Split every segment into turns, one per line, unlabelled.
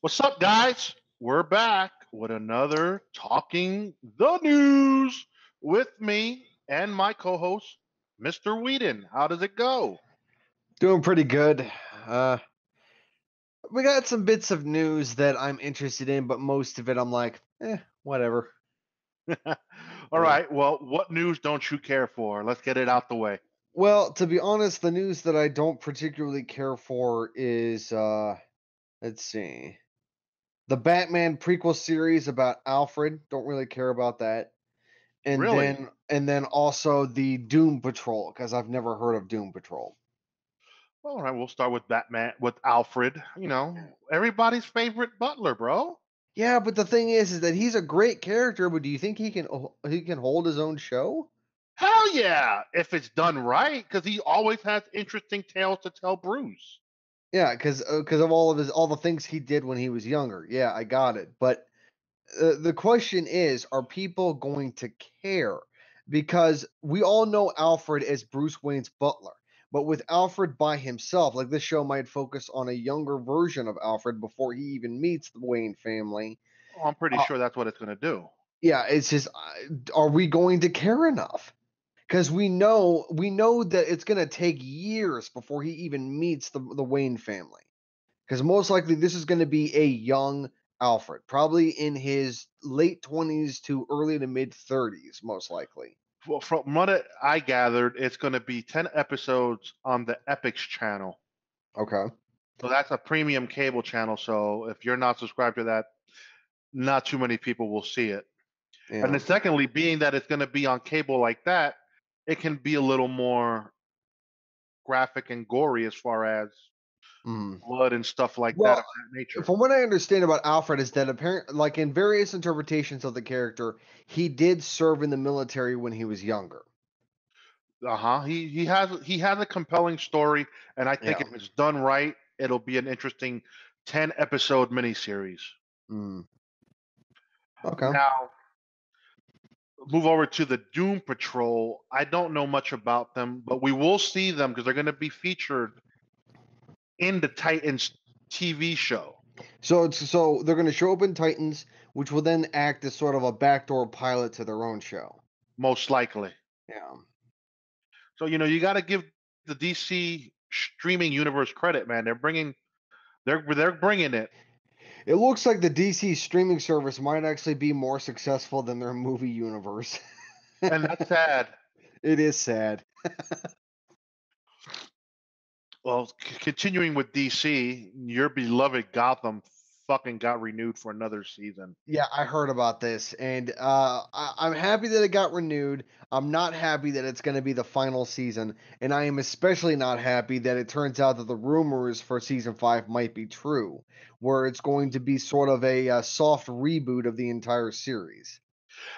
What's up, guys? We're back with another Talking the News with me and my co host, Mr. Whedon. How does it go?
Doing pretty good. Uh, we got some bits of news that I'm interested in, but most of it I'm like, whatever.
All
Yeah.
right. Well, what news don't you care for? Let's get it out the way.
Well, to be honest, the news that I don't particularly care for is let's see. The Batman prequel series about Alfred, don't really care about that. And
Really?
then also the Doom Patrol cuz I've never heard of Doom Patrol.
All right. We'll start with Batman, with Alfred. Everybody's favorite butler, bro.
Yeah, but the thing is that he's a great character, but do you think he can hold his own show?
Hell yeah. If it's done right, because he always has interesting tales to tell Bruce.
Yeah, because of all the things he did when he was younger. Yeah, I got it. But the question is, are people going to care? Because we all know Alfred as Bruce Wayne's butler, but with Alfred by himself, like this show might focus on a younger version of Alfred before he even meets the Wayne family.
Oh, I'm pretty
Uh,
sure that's what it's going to do.
yeah, it's just, are we going to care enough? Because we know that it's going to take years before he even meets the Wayne family. Because most likely this is going to be a young Alfred, probably in his late 20s to early to mid 30s, most likely.
Well, from what I gathered, it's going to be 10 episodes on the Epix channel.
Okay.
So that's a premium cable channel. So if you're not subscribed to that, not too many people will see it. And
Yeah.
then, secondly, being that it's going to be on cable like that, it can be a little more graphic and gory as far as
Mm.
blood and stuff like that of
Well,
that nature.
from what I understand about Alfred is that apparent like in various interpretations of the character, he did serve in the military when he was younger.
Uh huh. He has a compelling story, and I think
Yeah.
if it's done right, it'll be an interesting 10 episode miniseries.
Mm. Okay.
Now, move over to the Doom Patrol. I don't know much about them, but we will see them because they're going to be featured in the Titans TV show,
So they're going to show up in Titans, which will then act as sort of a backdoor pilot to their own show.
most likely.
Yeah.
So you got to give the DC streaming universe credit, man. They're bringing it,
It looks like the DC streaming service might actually be more successful than their movie universe.
and that's sad.
It is sad.
Well, continuing with DC, your beloved Gotham fucking got renewed for another season.
Yeah, I heard about this, and I'm happy that it got renewed. I'm not happy that it's going to be the final season, and I am especially not happy that it turns out that the rumors for season 5 might be true, where it's going to be sort of a soft reboot of the entire series.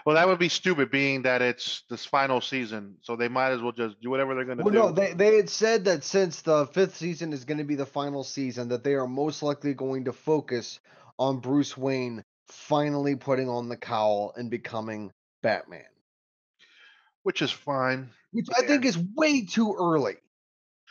Well, that would be stupid, being that it's this final season, so they might as well just do whatever they're going to
Well, no,
do.
they had said that since the fifth season is going to be the final season, that they are most likely going to focus on Bruce Wayne finally putting on the cowl and becoming Batman,
Which is fine.
which I think
Again,
is way too early.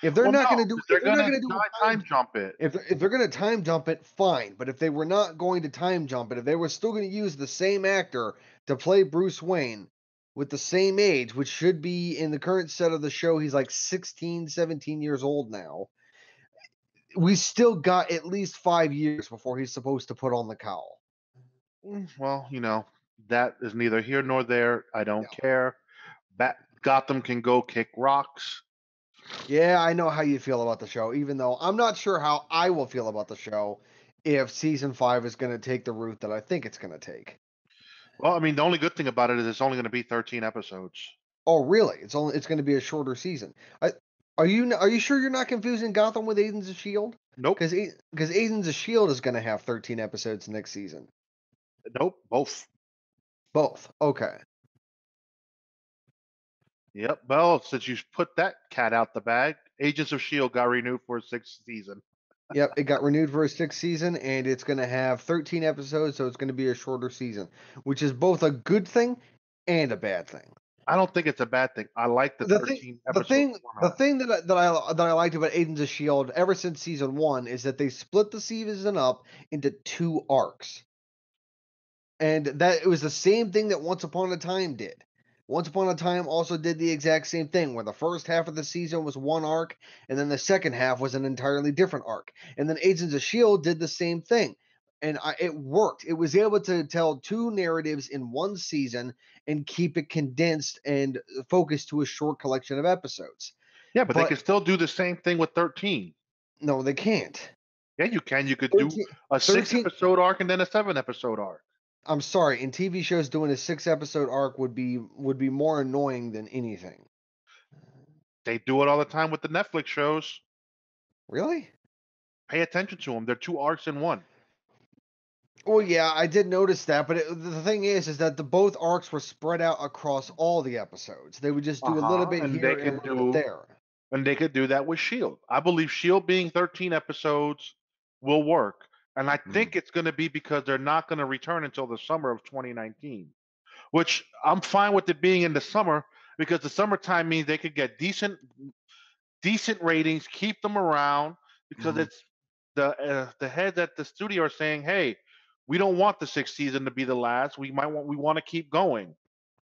If they're
well,
not going
no,
to do,
because
if
they're
they're
going
not
to
going to do a
time jump it.
if they're going to time jump it, fine. But if they were not going to time jump it, if they were still going to use the same actor to play Bruce Wayne with the same age, which should be in the current set of the show, he's like 16, 17 years old now. We still got at least 5 years before he's supposed to put on the cowl.
Well, that is neither here nor there. I
Yeah.
don't care. Gotham can go kick rocks.
Yeah, I know how you feel about the show, even though I'm not sure how I will feel about the show if season 5 is going to take the route that I think it's going to take.
Well, I mean, the only good thing about it is it's only going to be 13 episodes.
Oh, really? It's going to be a shorter season. Are you sure you're not confusing Gotham with Agents of Shield?
Nope.
Because Agents of Shield is going to have 13 episodes next season.
Nope. Both.
Both. Okay.
Yep. Well, since you put that cat out the bag, Agents of S.H.I.E.L.D. got renewed for a sixth season.
Yep, it got renewed for a sixth season, and it's going to have 13 episodes, so it's going to be a shorter season, which is both a good thing and a bad thing.
I don't think it's a bad thing. I like the
The thing,
13
the
episode
thing, the
format.
thing that I liked about Agents of Shield ever since season one is that they split the season up into two arcs, and that it was the same thing that Once Upon a Time did. Once Upon a Time also did the exact same thing, where the first half of the season was one arc, and then the second half was an entirely different arc. And then Agents of Shield did the same thing, and it worked. It was able to tell two narratives in one season and keep it condensed and focused to a short collection of episodes.
Yeah, but they
But
can still do the same thing with 13.
no, they can't.
Yeah, you can. You could do
13,
a six
13
episode arc and then a 7 episode arc.
I'm sorry, in TV shows doing a 6 episode arc would be more annoying than anything.
They do it all the time with the Netflix shows.
Really?
Pay attention to them. They're two arcs in one.
Well, yeah, I did notice that, but the thing is that the both arcs were spread out across all the episodes. They would just do a little bit
And they
here and a
could
little bit
do
there.
that with Shield. I believe Shield being 13 episodes will work. And I
Mm.
think it's going to be because they're not going to return until the summer of 2019, which I'm fine with it being in the summer because the summertime means they could get decent ratings, keep them around because
Mhm.
it's the heads at the studio are saying, "Hey, we don't want the sixth season to be the last. We want to keep going."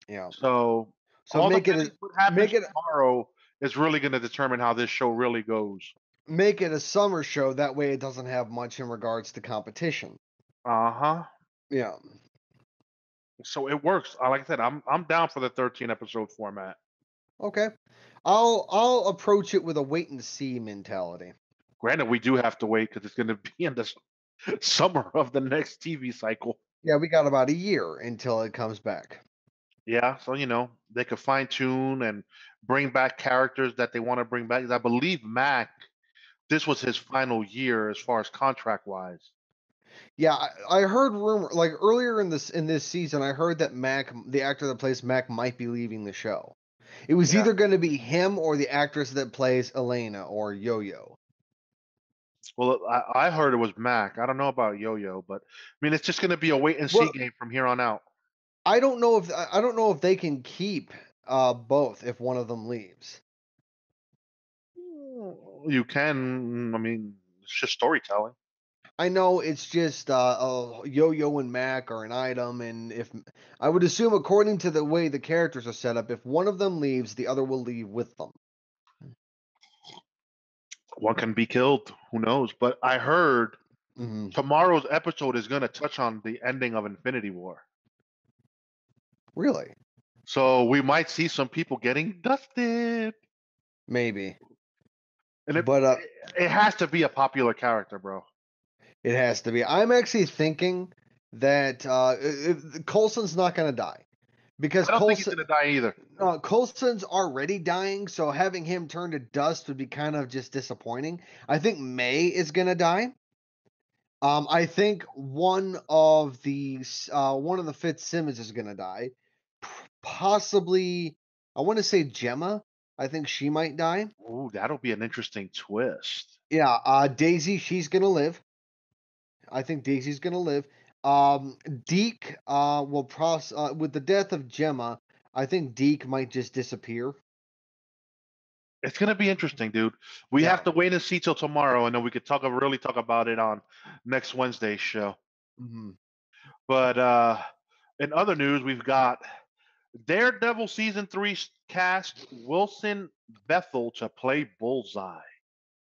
Yeah.
So
So
all depending what happens
make it
tomorrow is really going to determine how this show really goes.
make it a summer show. That way, it doesn't have much in regards to competition.
Uh huh.
Yeah.
So it works. Like I said, I'm down for the 13 episode format.
Okay. I'll approach it with a wait and see mentality.
Granted, we do have to wait because it's going to be in the summer of the next TV cycle.
Yeah, we got about a year until it comes back.
Yeah, so they could fine tune and bring back characters that they want to bring back. I believe Mac, this was his final year as far as contract wise.
Yeah, I heard rumor like earlier in this season. I heard that Mac, the actor that plays Mac, might be leaving the show. It was
Yeah.
either going to be him or the actress that plays Elena or Yo-Yo.
Well, I heard it was Mac. I don't know about Yo Yo, but I mean, it's just going to be a wait and see
Well,
game from here on out.
I don't know if they can keep both if one of them leaves.
You can, I mean, it's just storytelling.
I know it's just Yo-Yo and Mac are an item, and if I would assume according to the way the characters are set up, if one of them leaves, the other will leave with them.
One can be killed. Who knows? But I heard
Hmm.
tomorrow's episode is going to touch on the ending of Infinity War.
Really?
So we might see some people getting dusted.
Maybe.
And
But
it has to be a popular character, bro.
it has to be. I'm actually thinking that Coulson's not going to die because
I don't think he's going to die either.
Coulson's already dying, so having him turn to dust would be kind of just disappointing. I think May is going to die. I think one of the Fitzsimmons is going to die. Possibly, I want to say Gemma. I think she might die.
Ooh, that'll be an interesting twist.
Yeah, Daisy, she's going to live. I think Daisy's gonna live. Deke with the death of Gemma, I think Deke might just disappear.
It's going to be interesting, dude. We have
Yeah.
to wait and see till tomorrow, and then we could really talk about it on next Wednesday's show.
Hmm.
But in other news, we've got Daredevil season 3 cast Wilson Bethel to play Bullseye.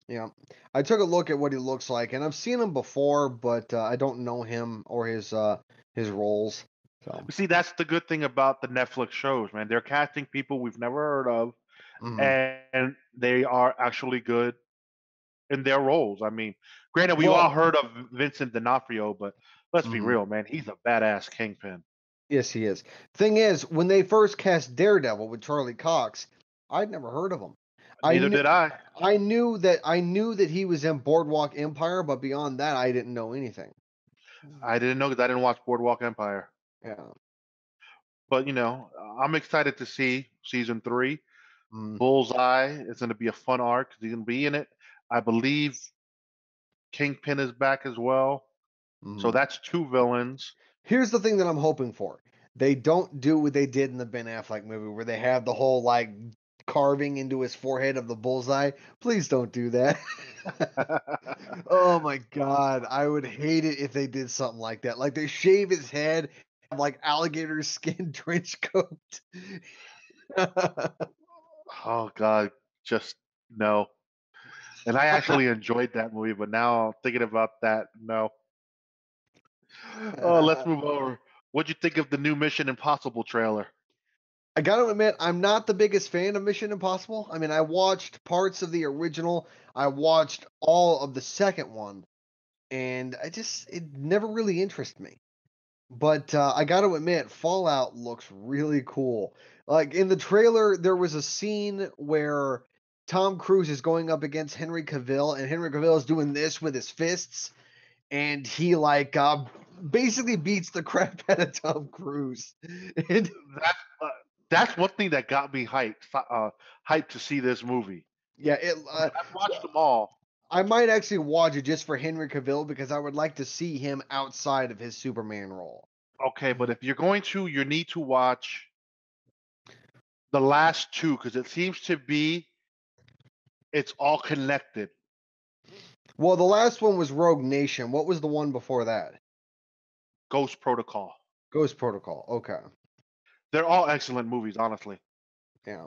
Yeah. I took a look at what he looks like, and I've seen him before, but I don't know him or his roles. So.
See, that's the good thing about the Netflix shows, man. They're casting people we've never heard of,
Hmm.
and they are actually good in their roles. I mean, granted, we all
Well.
heard of Vincent D'Onofrio, but let's be
Mhm.
real, man. He's a badass kingpin.
Yes, he is. Thing is, when they first cast Daredevil with Charlie Cox, I'd never heard of him. I
Neither
knew
did I.
I knew that he was in Boardwalk Empire, but beyond that, I didn't know anything.
I didn't know because I didn't watch Boardwalk Empire.
Yeah.
But I'm excited to see season 3.
Mm,
Bullseye is going to be a fun arc. He's going to be in it. I believe Kingpin is back as well. So
mhm.
that's two villains.
Here's the thing that I'm hoping for. They don't do what they did in the Ben Affleck movie where they have the whole like carving into his forehead of the bullseye. Please don't do that. Oh my god, I would hate it if they did something like that. Like they shave his head, have, like alligator skin trench coat.
Oh God, just no. And I actually enjoyed that movie, but now thinking about that, no. Oh, let's move over. What'd you think of the new Mission Impossible trailer?
I gotta admit, I'm not the biggest fan of Mission Impossible. I mean, I watched parts of the original, I watched all of the second one, and it never really interested me. But I got to admit, Fallout looks really cool. Like in the trailer, there was a scene where Tom Cruise is going up against Henry Cavill, and Henry Cavill is doing this with his fists, and he like basically beats the crap out of Tom Cruise. And
That's that's one thing that got me hyped to see this movie.
yeah,
I mean, I've watched them all.
I might actually watch it just for Henry Cavill because I would like to see him outside of his Superman role.
Okay, but if you're going to, you need to watch the last two because it seems to be it's all connected.
Well, the last one was Rogue Nation. What was the one before that?
Ghost Protocol.
Ghost Protocol. Okay.
They're all excellent movies, honestly.
Yeah.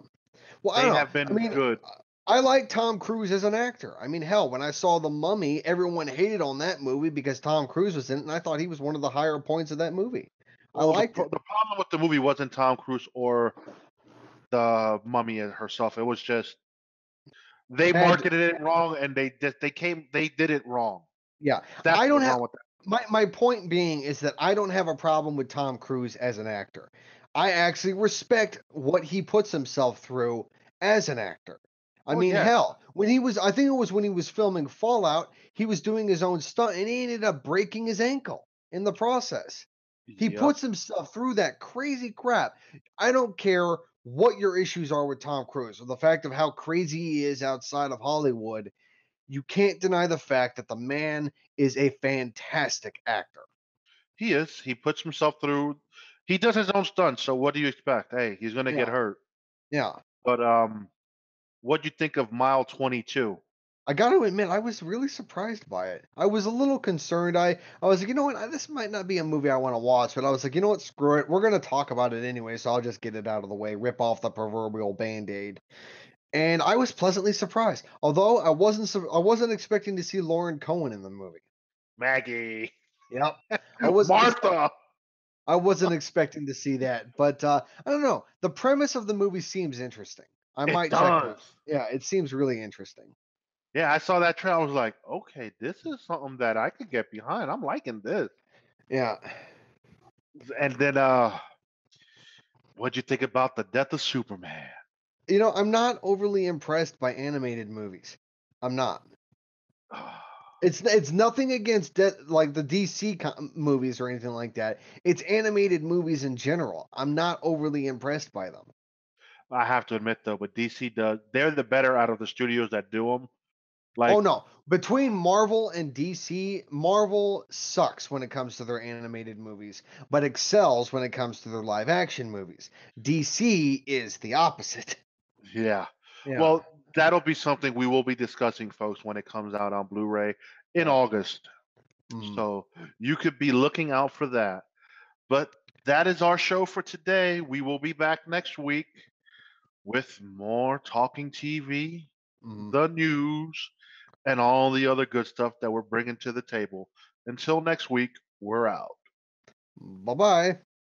Well, I
They
don't know.
have
I
been
mean,
good.
I like Tom Cruise as an actor. I mean, hell, when I saw The Mummy, everyone hated on that movie because Tom Cruise was in it, and I thought he was one of the higher points of that movie. I
Well,
liked it.
the problem with the movie wasn't Tom Cruise or the mummy herself. It was just they
Bad.
marketed it wrong and they did it wrong.
Yeah.
That's
I
what
don't
was
have
wrong with that.
my point being is that I don't have a problem with Tom Cruise as an actor. I actually respect what he puts himself through as an actor. I
Oh
mean,
yes.
hell, when he was I think it was when he was filming Fallout, he was doing his own stunt and he ended up breaking his ankle in the process. He
Yep.
puts himself through that crazy crap. I don't care what your issues are with Tom Cruise or the fact of how crazy he is outside of Hollywood. You can't deny the fact that the man is a fantastic actor.
He is. He puts himself through he does his own stunts, so what do you expect? Hey, he's gonna get
Yeah,
hurt.
yeah.
But what'd you think of Mile 22?
I got to admit, I was really surprised by it. I was a little concerned. I was like, you know what? This might not be a movie I want to watch, but I was like, you know what? Screw it. We're going to talk about it anyway, so I'll just get it out of the way, rip off the proverbial band-aid. And I was pleasantly surprised. Although I wasn't expecting to see Lauren Cohen in the movie.
Maggie.
Yep. I wasn't expect,
Martha.
I wasn't expecting to see that, but I don't know. The premise of the movie seems interesting. I
It
might check it
does.
out. Yeah, it seems really interesting.
Yeah, I saw that trailer. I was like, okay, this is something that I could get behind. I'm liking this.
Yeah.
And then what'd you think about the death of Superman?
You know, I'm not overly impressed by animated movies. I'm not. It's nothing against like the DC movies or anything like that. It's animated movies in general. I'm not overly impressed by them.
I have to admit though, but DC does they're the better out of the studios that do them.
Oh
Like,
no, between Marvel and DC, Marvel sucks when it comes to their animated movies, but excels when it comes to their live action movies. DC is the opposite.
yeah.
Yeah.
Well, that'll be something we will be discussing, folks, when it comes out on Blu-ray in
Yeah.
August.
Mm.
So you could be looking out for that. But that is our show for today. We will be back next week with more talking TV,
Mm.
the news, and all the other good stuff that we're bringing to the table. Until next week, we're out.
Bye bye.